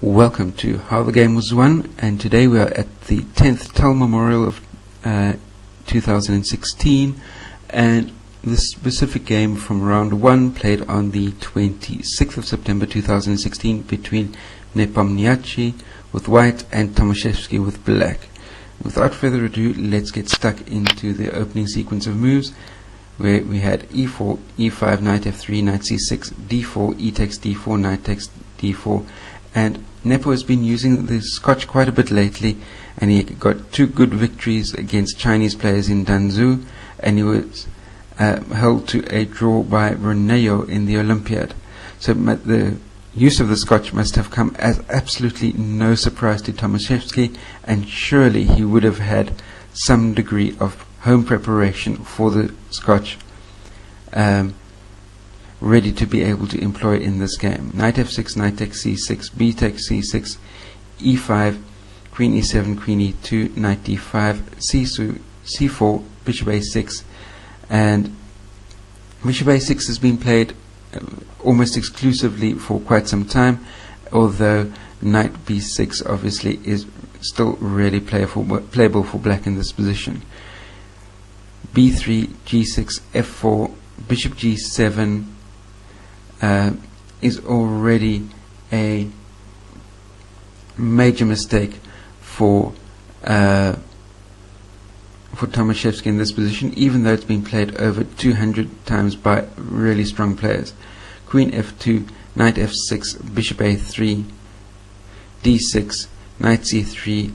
Welcome to How the Game Was Won, and today we are at the 10th Tal Memorial of 2016, and this specific game from round 1 played on the 26th of September 2016 between Nepomniachtchi with white and Tomashevsky with black. Without further ado, let's get stuck into the opening sequence of moves, where we had e4, e5, knight f3, knight c6, d4, e takes d4, knight takes d4, and Nepo has been using the Scotch quite a bit lately, and he got 2 good victories against Chinese players in Danzhou, and he was held to a draw by Rhe1 in the Olympiad. So the use of the Scotch must have come as absolutely no surprise to Tomaszewski, and surely he would have had some degree of home preparation for the Scotch ready to be able to employ in this game. Knight f6, knight takes c6, b takes c6, e5, queen e7, queen e2, knight d5, c4, bishop a6, and bishop a6 has been played almost exclusively for quite some time, although knight b6 obviously is still really playable for black in this position. b3, g6, f4, bishop g7 is already a major mistake for Tomaszewski in this position, even though it's been played over 200 times by really strong players. Queen f2, knight f6, bishop a3, d6, knight c3,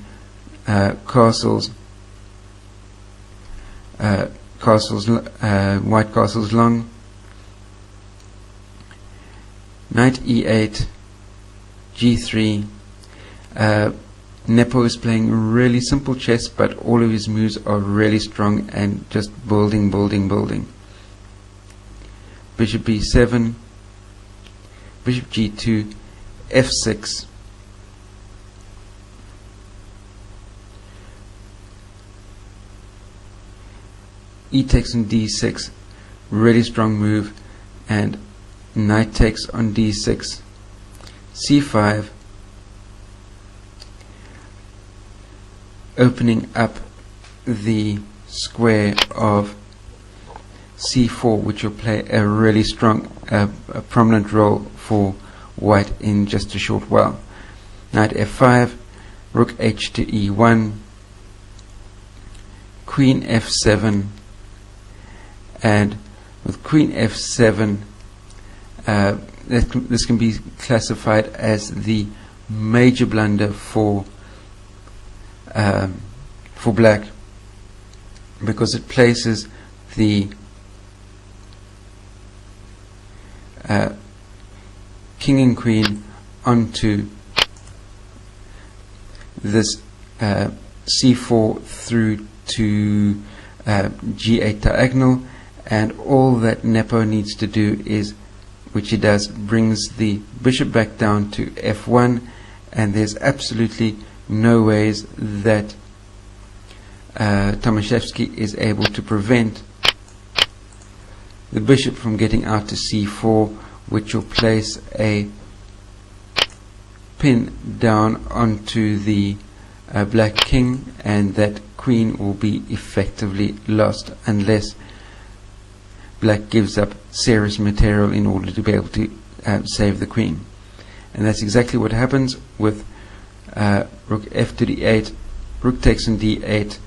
white castles long, knight e8, g3. Nepo is playing really simple chess, but all of his moves are really strong and just building. Bishop b7, bishop g2, f6, e takes on d6, really strong move, and knight takes on d6, c5, opening up the square of c4, which will play a really strong, a prominent role for white in just a short while. Knight f5, rook h to e1, queen f7, and with queen f7, this can be classified as the major blunder for black, because it places the king and queen onto this c4 through to g8 diagonal, and all that Nepo needs to do is, which he does, brings the bishop back down to f1, and there's absolutely no ways that Tomaszewski is able to prevent the bishop from getting out to c4, which will place a pin down onto the black king, and that queen will be effectively lost unless black gives up serious material in order to be able to save the queen. And that's exactly what happens with rook f to d8, rook takes on d8,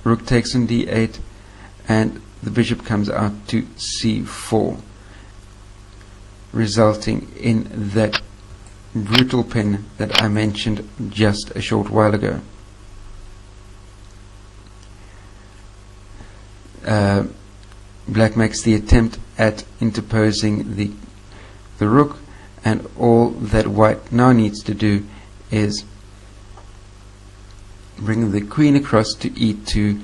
rook takes on d8, and the bishop comes out to c4, resulting in that brutal pin that I mentioned just a short while ago. Black makes the attempt at interposing the rook, and all that white now needs to do is bring the queen across to e2,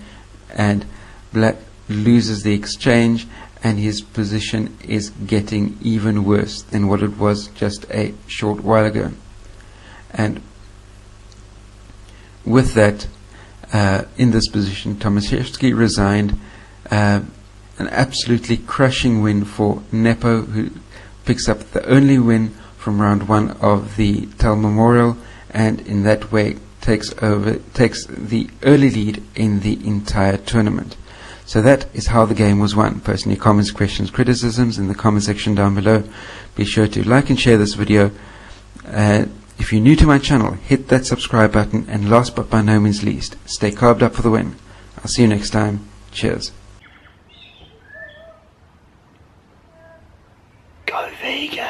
and black loses the exchange, and his position is getting even worse than what it was just a short while ago. And with that, in this position, Tomaszewski resigned. An absolutely crushing win for Nepo, who picks up the only win from round 1 of the Tal Memorial, and in that way takes the early lead in the entire tournament. So that is how the game was won. Post any comments, questions, criticisms in the comment section down below. Be sure to like and share this video. If you're new to my channel, hit that subscribe button, and last but by no means least, stay carved up for the win. I'll see you next time. Cheers. Go vegan.